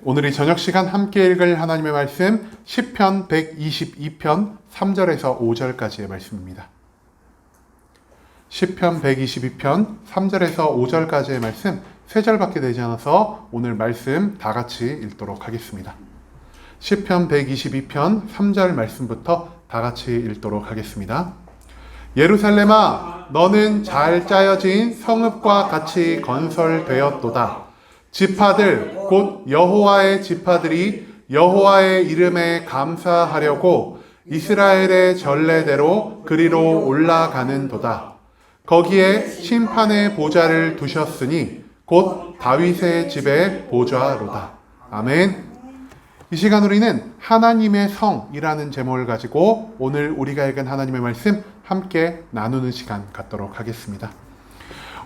오늘 이 저녁 시간 함께 읽을 하나님의 말씀 시편 122편 3절에서 5절까지의 말씀입니다. 시편 122편 3절에서 5절까지의 말씀 3절밖에 되지 않아서 오늘 말씀 다 같이 읽도록 하겠습니다. 시편 122편 3절 말씀부터 다 같이 읽도록 하겠습니다. 예루살렘아, 너는 잘 짜여진 성읍과 같이 건설되었도다. 지파들 곧 여호와의 지파들이 여호와의 이름에 감사하려고 이스라엘의 전례대로 그리로 올라가는도다. 거기에 심판의 보좌를 두셨으니 곧 다윗의 집의 보좌로다. 아멘. 이 시간 우리는 하나님의 성이라는 제목을 가지고 오늘 우리가 읽은 하나님의 말씀 함께 나누는 시간 갖도록 하겠습니다.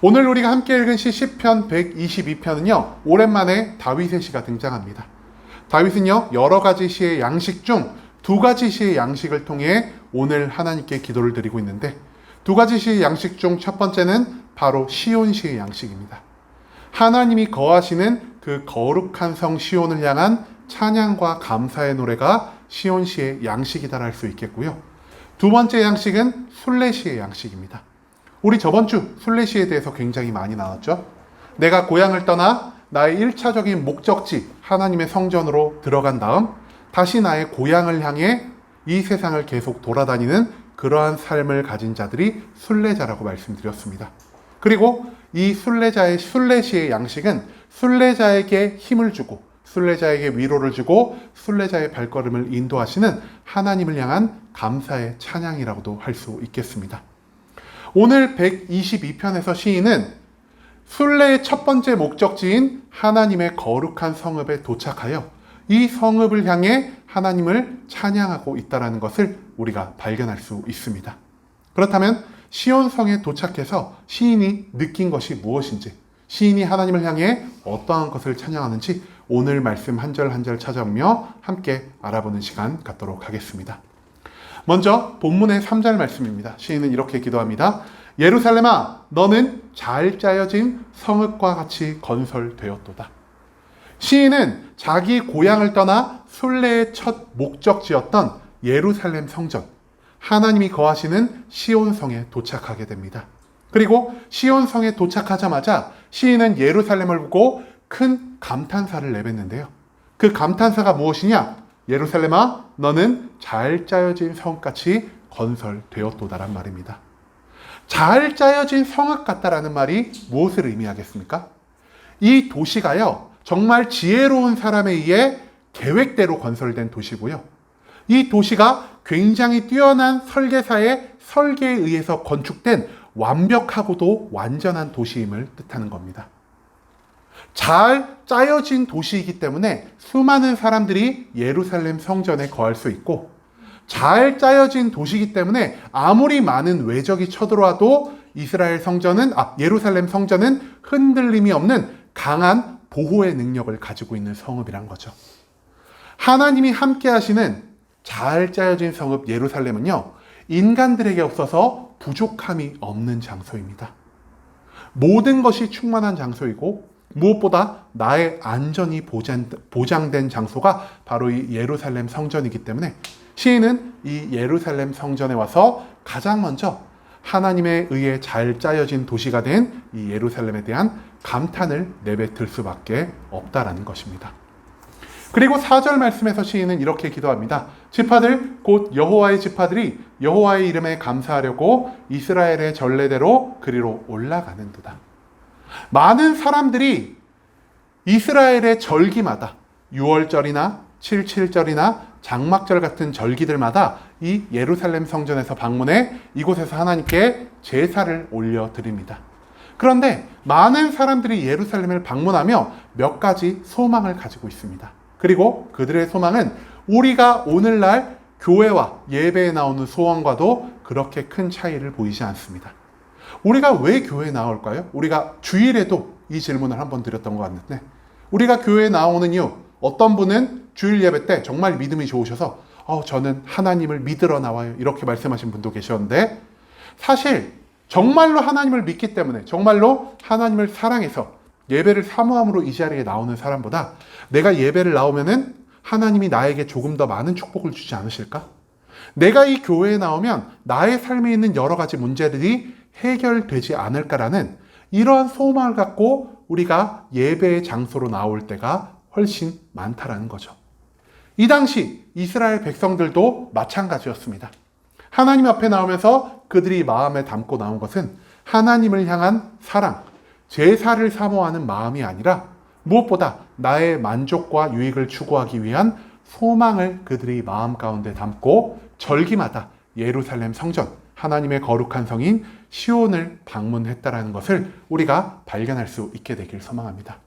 오늘 우리가 함께 읽은 시편 122편은요, 오랜만에 다윗의 시가 등장합니다. 다윗은요, 여러 가지 시의 양식 중 두 가지 시의 양식을 통해 오늘 하나님께 기도를 드리고 있는데, 두 가지 시의 양식 중 첫 번째는 바로 시온 시의 양식입니다. 하나님이 거하시는 그 거룩한 성 시온을 향한 찬양과 감사의 노래가 시온 시의 양식이다 할 수 있겠고요. 두 번째 양식은 순례 시의 양식입니다. 우리 저번 주 순례시에 대해서 굉장히 많이 나왔죠. 내가 고향을 떠나 나의 1차적인 목적지 하나님의 성전으로 들어간 다음 다시 나의 고향을 향해 이 세상을 계속 돌아다니는 그러한 삶을 가진 자들이 순례자라고 말씀드렸습니다. 그리고 이 순례시의 양식은 순례자에게 힘을 주고 순례자에게 위로를 주고 순례자의 발걸음을 인도하시는 하나님을 향한 감사의 찬양이라고도 할 수 있겠습니다. 오늘 122편에서 시인은 순례의 첫 번째 목적지인 하나님의 거룩한 성읍에 도착하여 이 성읍을 향해 하나님을 찬양하고 있다는 것을 우리가 발견할 수 있습니다. 그렇다면 시온성에 도착해서 시인이 느낀 것이 무엇인지, 시인이 하나님을 향해 어떠한 것을 찬양하는지 오늘 말씀 한 절 한 절 찾아오며 함께 알아보는 시간 갖도록 하겠습니다. 먼저 본문의 3절 말씀입니다. 시인은 이렇게 기도합니다. 예루살렘아, 너는 잘 짜여진 성읍과 같이 건설되었도다. 시인은 자기 고향을 떠나 순례의 첫 목적지였던 예루살렘 성전, 하나님이 거하시는 시온성에 도착하게 됩니다. 그리고 시온성에 도착하자마자 시인은 예루살렘을 보고 큰 감탄사를 내뱉는데요. 그 감탄사가 무엇이냐? 예루살렘아, 너는 잘 짜여진 성같이 건설되었도다란 말입니다. 잘 짜여진 성읍 같다라는 말이 무엇을 의미하겠습니까? 이 도시가요, 정말 지혜로운 사람에 의해 계획대로 건설된 도시고요. 이 도시가 굉장히 뛰어난 설계사의 설계에 의해서 건축된 완벽하고도 완전한 도시임을 뜻하는 겁니다. 잘 짜여진 도시이기 때문에 수많은 사람들이 예루살렘 성전에 거할 수 있고, 잘 짜여진 도시이기 때문에 아무리 많은 외적이 쳐들어와도 예루살렘 성전은 흔들림이 없는 강한 보호의 능력을 가지고 있는 성읍이란 거죠. 하나님이 함께 하시는 잘 짜여진 성읍 예루살렘은요, 인간들에게 없어서 부족함이 없는 장소입니다. 모든 것이 충만한 장소이고, 무엇보다 나의 안전이 보장된 장소가 바로 이 예루살렘 성전이기 때문에 시인은 이 예루살렘 성전에 와서 가장 먼저 하나님에 의해 잘 짜여진 도시가 된 이 예루살렘에 대한 감탄을 내뱉을 수밖에 없다라는 것입니다. 그리고 4절 말씀에서 시인은 이렇게 기도합니다. 지파들 곧 여호와의 지파들이 여호와의 이름에 감사하려고 이스라엘의 전례대로 그리로 올라가는도다. 많은 사람들이 이스라엘의 절기마다 6월절이나 77절이나 장막절 같은 절기들마다 이 예루살렘 성전에서 방문해 이곳에서 하나님께 제사를 올려드립니다. 그런데 많은 사람들이 예루살렘을 방문하며 몇 가지 소망을 가지고 있습니다. 그리고 그들의 소망은 우리가 오늘날 교회와 예배에 나오는 소원과도 그렇게 큰 차이를 보이지 않습니다. 우리가 왜 교회에 나올까요? 우리가 주일에도 이 질문을 한번 드렸던 것 같은데, 우리가 교회에 나오는 이유, 어떤 분은 주일 예배 때 정말 믿음이 좋으셔서 저는 하나님을 믿으러 나와요, 이렇게 말씀하신 분도 계셨는데, 사실 정말로 하나님을 믿기 때문에, 정말로 하나님을 사랑해서 예배를 사모함으로 이 자리에 나오는 사람보다 내가 예배를 나오면은 하나님이 나에게 조금 더 많은 축복을 주지 않으실까? 내가 이 교회에 나오면 나의 삶에 있는 여러 가지 문제들이 해결되지 않을까라는 이러한 소망을 갖고 우리가 예배의 장소로 나올 때가 훨씬 많다라는 거죠. 이 당시 이스라엘 백성들도 마찬가지였습니다. 하나님 앞에 나오면서 그들이 마음에 담고 나온 것은 하나님을 향한 사랑, 제사를 사모하는 마음이 아니라 무엇보다 나의 만족과 유익을 추구하기 위한 소망을 그들이 마음 가운데 담고 절기마다 예루살렘 성전, 하나님의 거룩한 성인 시온을 방문했다라는 것을 우리가 발견할 수 있게 되길 소망합니다.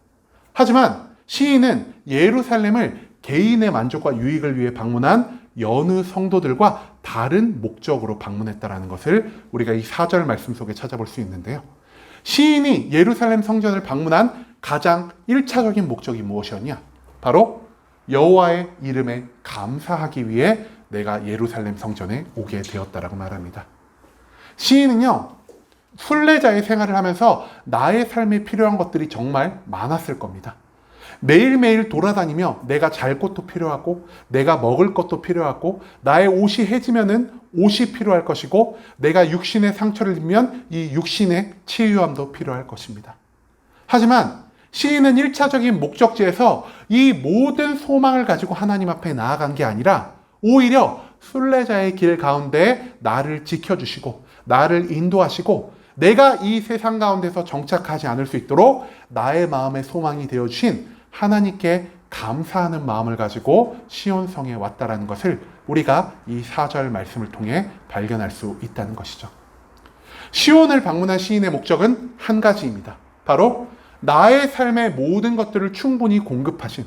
하지만 시인은 예루살렘을 개인의 만족과 유익을 위해 방문한 여느 성도들과 다른 목적으로 방문했다라는 것을 우리가 이 4절 말씀 속에 찾아볼 수 있는데요. 시인이 예루살렘 성전을 방문한 가장 1차적인 목적이 무엇이었냐? 바로 여호와의 이름에 감사하기 위해 내가 예루살렘 성전에 오게 되었다라고 말합니다. 시인은요, 순례자의 생활을 하면서 나의 삶에 필요한 것들이 정말 많았을 겁니다. 매일매일 돌아다니며 내가 잘 것도 필요하고 내가 먹을 것도 필요하고 나의 옷이 해지면은 옷이 필요할 것이고 내가 육신의 상처를 입으면 이 육신의 치유함도 필요할 것입니다. 하지만 시인은 1차적인 목적지에서 이 모든 소망을 가지고 하나님 앞에 나아간 게 아니라 오히려 순례자의 길 가운데 나를 지켜주시고 나를 인도하시고 내가 이 세상 가운데서 정착하지 않을 수 있도록 나의 마음의 소망이 되어주신 하나님께 감사하는 마음을 가지고 시온성에 왔다라는 것을 우리가 이 4절 말씀을 통해 발견할 수 있다는 것이죠. 시온을 방문한 시인의 목적은 한 가지입니다. 바로 나의 삶의 모든 것들을 충분히 공급하신,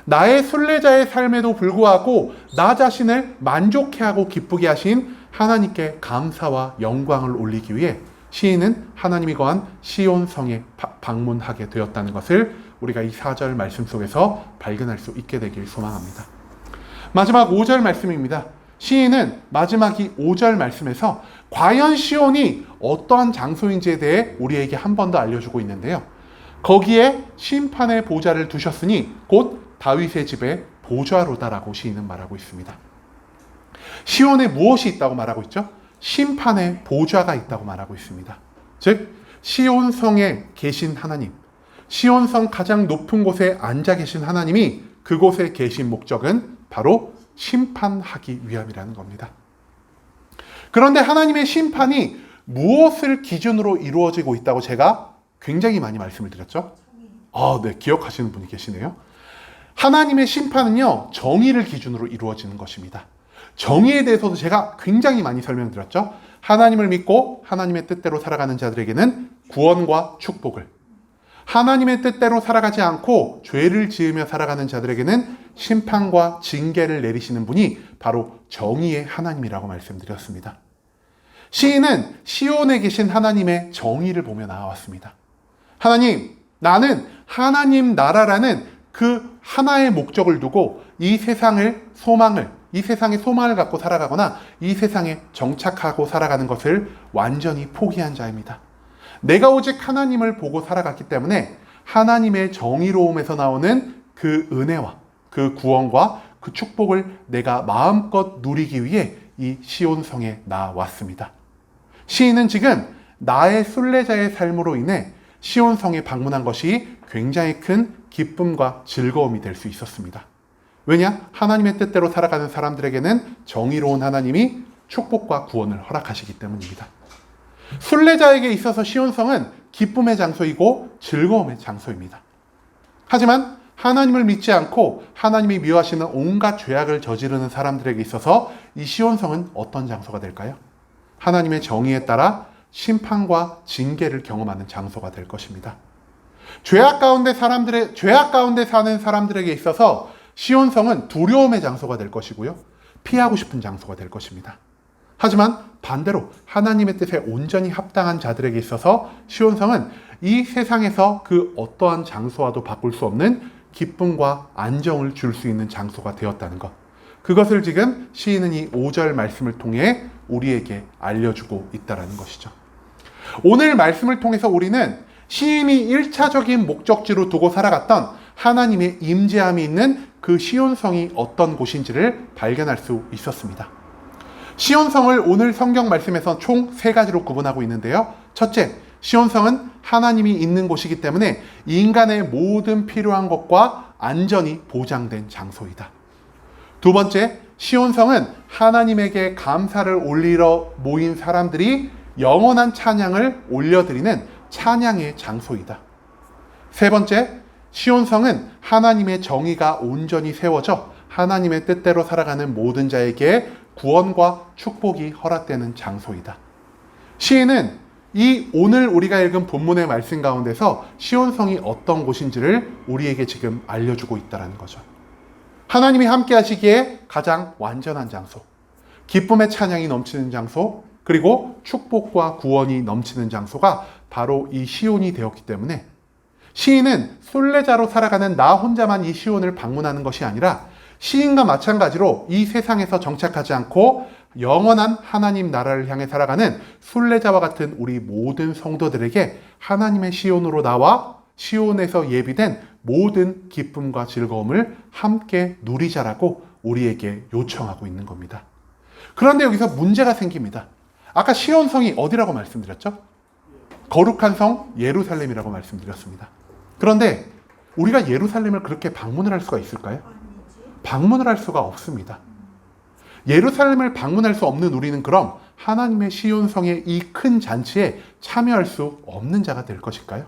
나의 순례자의 삶에도 불구하고 나 자신을 만족해하고 기쁘게 하신 하나님께 감사와 영광을 올리기 위해 시인은 하나님이 거한 시온성에 방문하게 되었다는 것을 우리가 이 4절 말씀 속에서 발견할 수 있게 되길 소망합니다. 마지막 5절 말씀입니다. 시인은 마지막 이 5절 말씀에서 과연 시온이 어떠한 장소인지에 대해 우리에게 한 번 더 알려주고 있는데요. 거기에 심판의 보좌를 두셨으니 곧 다윗의 집의 보좌로다라고 시인은 말하고 있습니다. 시온에 무엇이 있다고 말하고 있죠? 심판의 보좌가 있다고 말하고 있습니다. 즉 시온성에 계신 하나님, 시온성 가장 높은 곳에 앉아 계신 하나님이 그곳에 계신 목적은 바로 심판하기 위함이라는 겁니다. 그런데 하나님의 심판이 무엇을 기준으로 이루어지고 있다고 제가 굉장히 많이 말씀을 드렸죠? 네, 기억하시는 분이 계시네요. 하나님의 심판은요, 정의를 기준으로 이루어지는 것입니다. 정의에 대해서도 제가 굉장히 많이 설명드렸죠. 하나님을 믿고 하나님의 뜻대로 살아가는 자들에게는 구원과 축복을, 하나님의 뜻대로 살아가지 않고 죄를 지으며 살아가는 자들에게는 심판과 징계를 내리시는 분이 바로 정의의 하나님이라고 말씀드렸습니다. 시인은 시온에 계신 하나님의 정의를 보며 나아왔습니다. 하나님, 나는 하나님 나라라는 그 하나의 목적을 두고 이 세상의 소망을 갖고 살아가거나 이 세상에 정착하고 살아가는 것을 완전히 포기한 자입니다. 내가 오직 하나님을 보고 살아갔기 때문에 하나님의 정의로움에서 나오는 그 은혜와 그 구원과 그 축복을 내가 마음껏 누리기 위해 이 시온성에 나왔습니다. 시인은 지금 나의 순례자의 삶으로 인해 시온성에 방문한 것이 굉장히 큰 기쁨과 즐거움이 될 수 있었습니다. 왜냐? 하나님의 뜻대로 살아가는 사람들에게는 정의로운 하나님이 축복과 구원을 허락하시기 때문입니다. 순례자에게 있어서 시온성은 기쁨의 장소이고 즐거움의 장소입니다. 하지만 하나님을 믿지 않고 하나님이 미워하시는 온갖 죄악을 저지르는 사람들에게 있어서 이 시온성은 어떤 장소가 될까요? 하나님의 정의에 따라 심판과 징계를 경험하는 장소가 될 것입니다. 죄악 가운데 사는 사람들에게 있어서 시온성은 두려움의 장소가 될 것이고요. 피하고 싶은 장소가 될 것입니다. 하지만 반대로 하나님의 뜻에 온전히 합당한 자들에게 있어서 시온성은 이 세상에서 그 어떠한 장소와도 바꿀 수 없는 기쁨과 안정을 줄 수 있는 장소가 되었다는 것. 그것을 지금 시인은 이 5절 말씀을 통해 우리에게 알려주고 있다는 것이죠. 오늘 말씀을 통해서 우리는 시인이 1차적인 목적지로 두고 살아갔던 하나님의 임재함이 있는 그 시온성이 어떤 곳인지를 발견할 수 있었습니다. 시온성을 오늘 성경 말씀에서 총 3가지로 구분하고 있는데요. 첫째, 시온성은 하나님이 있는 곳이기 때문에 인간의 모든 필요한 것과 안전이 보장된 장소이다. 두 번째, 시온성은 하나님에게 감사를 올리러 모인 사람들이 영원한 찬양을 올려드리는 찬양의 장소이다. 세 번째, 시온성은 하나님의 정의가 온전히 세워져 하나님의 뜻대로 살아가는 모든 자에게 구원과 축복이 허락되는 장소이다. 시인은 이 오늘 우리가 읽은 본문의 말씀 가운데서 시온성이 어떤 곳인지를 우리에게 지금 알려주고 있다는 거죠. 하나님이 함께 하시기에 가장 완전한 장소, 기쁨의 찬양이 넘치는 장소, 그리고 축복과 구원이 넘치는 장소가 바로 이 시온이 되었기 때문에 시인은 순례자로 살아가는 나 혼자만 이 시온을 방문하는 것이 아니라 시인과 마찬가지로 이 세상에서 정착하지 않고 영원한 하나님 나라를 향해 살아가는 순례자와 같은 우리 모든 성도들에게 하나님의 시온으로 나와 시온에서 예비된 모든 기쁨과 즐거움을 함께 누리자라고 우리에게 요청하고 있는 겁니다. 그런데 여기서 문제가 생깁니다. 아까 시온성이 어디라고 말씀드렸죠? 거룩한 성 예루살렘이라고 말씀드렸습니다. 그런데 우리가 예루살렘을 그렇게 방문을 할 수가 있을까요? 방문을 할 수가 없습니다. 예루살렘을 방문할 수 없는 우리는 그럼 하나님의 시온성의 이 큰 잔치에 참여할 수 없는 자가 될 것일까요?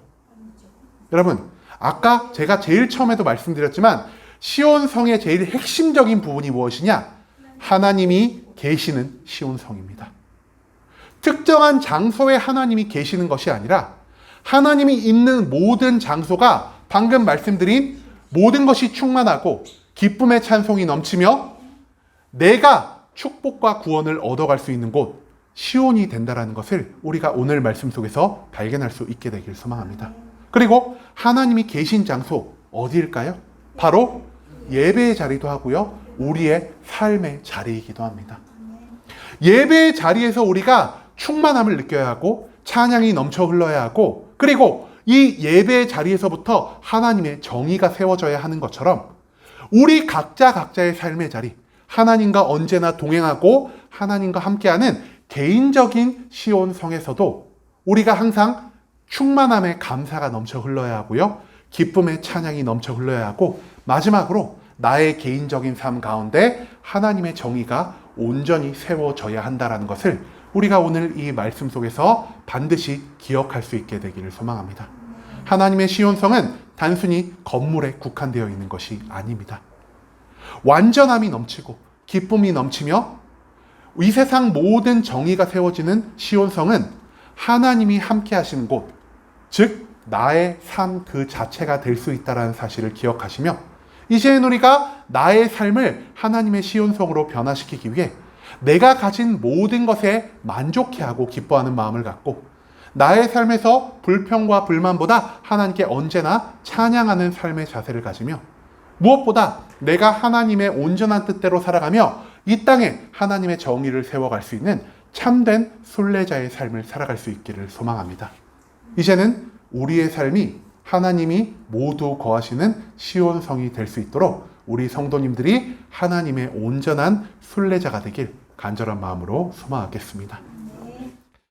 여러분, 아까 제가 제일 처음에도 말씀드렸지만 시온성의 제일 핵심적인 부분이 무엇이냐? 하나님이 계시는 시온성입니다. 특정한 장소에 하나님이 계시는 것이 아니라 하나님이 있는 모든 장소가 방금 말씀드린 모든 것이 충만하고 기쁨의 찬송이 넘치며 내가 축복과 구원을 얻어갈 수 있는 곳 시온이 된다는 것을 우리가 오늘 말씀 속에서 발견할 수 있게 되길 소망합니다. 그리고 하나님이 계신 장소 어디일까요? 바로 예배의 자리도 하고요, 우리의 삶의 자리이기도 합니다. 예배의 자리에서 우리가 충만함을 느껴야 하고 찬양이 넘쳐 흘러야 하고, 그리고 이 예배의 자리에서부터 하나님의 정의가 세워져야 하는 것처럼 우리 각자의 삶의 자리, 하나님과 언제나 동행하고 하나님과 함께하는 개인적인 시온성에서도 우리가 항상 충만함의 감사가 넘쳐 흘러야 하고요, 기쁨의 찬양이 넘쳐 흘러야 하고, 마지막으로 나의 개인적인 삶 가운데 하나님의 정의가 온전히 세워져야 한다는 것을 우리가 오늘 이 말씀 속에서 반드시 기억할 수 있게 되기를 소망합니다. 하나님의 시온성은 단순히 건물에 국한되어 있는 것이 아닙니다. 완전함이 넘치고 기쁨이 넘치며 이 세상 모든 정의가 세워지는 시온성은 하나님이 함께 하시는 곳, 즉 나의 삶 그 자체가 될 수 있다는 사실을 기억하시며, 이제는 우리가 나의 삶을 하나님의 시온성으로 변화시키기 위해 내가 가진 모든 것에 만족해하고 기뻐하는 마음을 갖고 나의 삶에서 불평과 불만보다 하나님께 언제나 찬양하는 삶의 자세를 가지며, 무엇보다 내가 하나님의 온전한 뜻대로 살아가며 이 땅에 하나님의 정의를 세워갈 수 있는 참된 순례자의 삶을 살아갈 수 있기를 소망합니다. 이제는 우리의 삶이 하나님이 모두 거하시는 시온성이 될 수 있도록 우리 성도님들이 하나님의 온전한 순례자가 되길 간절한 마음으로 소망하겠습니다.